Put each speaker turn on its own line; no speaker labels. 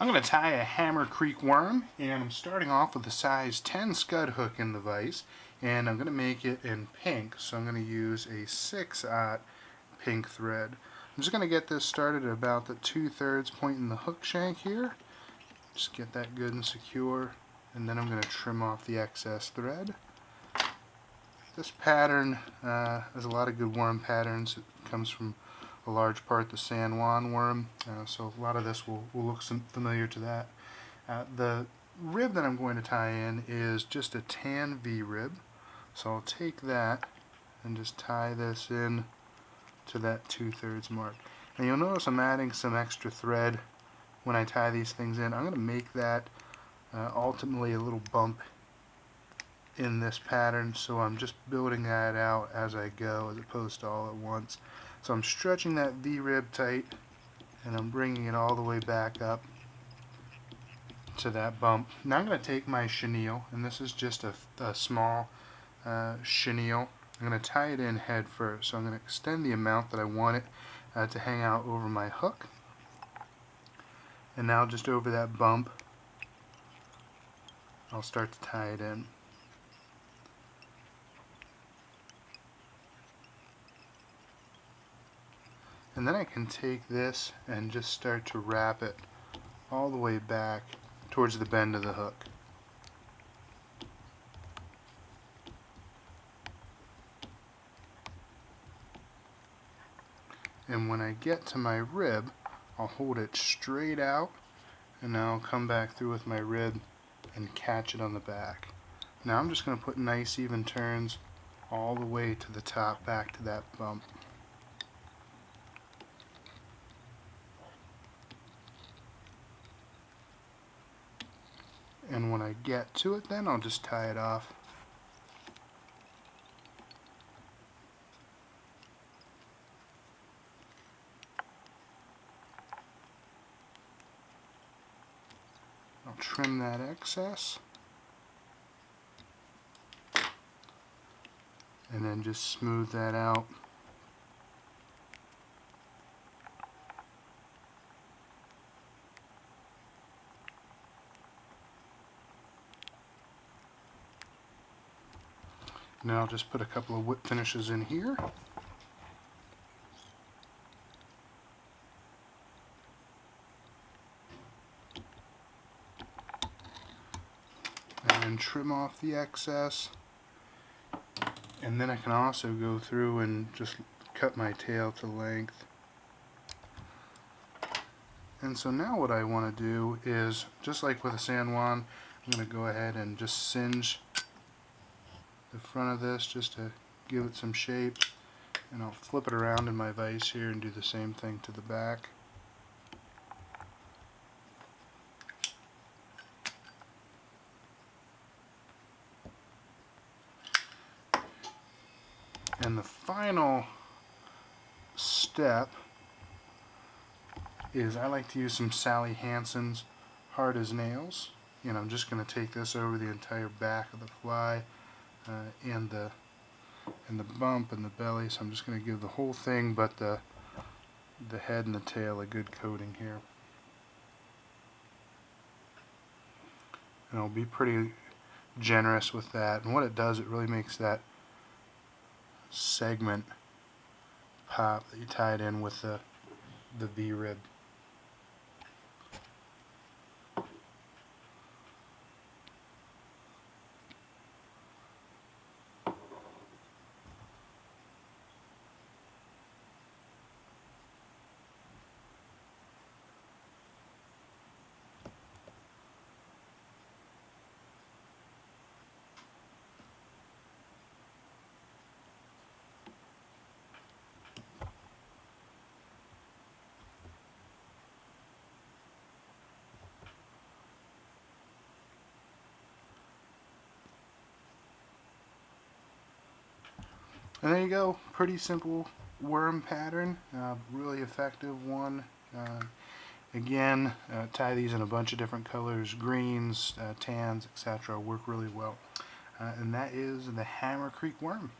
going to tie a Hammer Creek worm, and I'm starting off with a size 10 scud hook in the vise, and I'm going to make it in pink, so I'm going to use a 6/0 pink thread. I'm just going to get this started at about the 2/3 point in the hook shank here. Just get that good and secure, and then I'm going to trim off the excess thread. This pattern, there's a lot of good worm patterns. It comes from a large part the San Juan worm, so a lot of this will look familiar to that. The rib that I'm going to tie in is just a tan V rib, so I'll take that and just tie this in to that 2/3 mark. And you'll notice I'm adding some extra thread when I tie these things in. I'm going to make that ultimately a little bump in this pattern, so I'm just building that out as I go as opposed to all at once. So I'm stretching that V-rib tight and I'm bringing it all the way back up to that bump. Now I'm going to take my chenille, and this is just a small chenille. I'm going to tie it in head first, so I'm going to extend the amount that I want it to hang out over my hook, and now just over that bump I'll start to tie it in. And then I can take this and just start to wrap it all the way back towards the bend of the hook. And when I get to my rib, I'll hold it straight out, and now I'll come back through with my rib and catch it on the back. Now I'm just going to put nice even turns all the way to the top, back to that bump. And when I get to it, then I'll just tie it off. I'll trim that excess, and then just smooth that out. Now I'll just put a couple of whip finishes in here. And then trim off the excess. And then I can also go through and just cut my tail to length. And so now what I want to do is, just like with a San Juan, I'm going to go ahead and just singe the front of this just to give it some shape, and I'll flip it around in my vise here and do the same thing to the back. And the final step is I like to use some Sally Hansen's Hard as Nails, and I'm just going to take this over the entire back of the fly and the bump and the belly. So I'm just going to give the whole thing but the head and the tail a good coating here. And I'll be pretty generous with that, and what it does, it really makes that segment pop that you tied in with the V-rib. And there you go, pretty simple worm pattern, really effective one. Again, tie these in a bunch of different colors, greens, tans, etc. Work really well. And that is the Hammer Creek worm.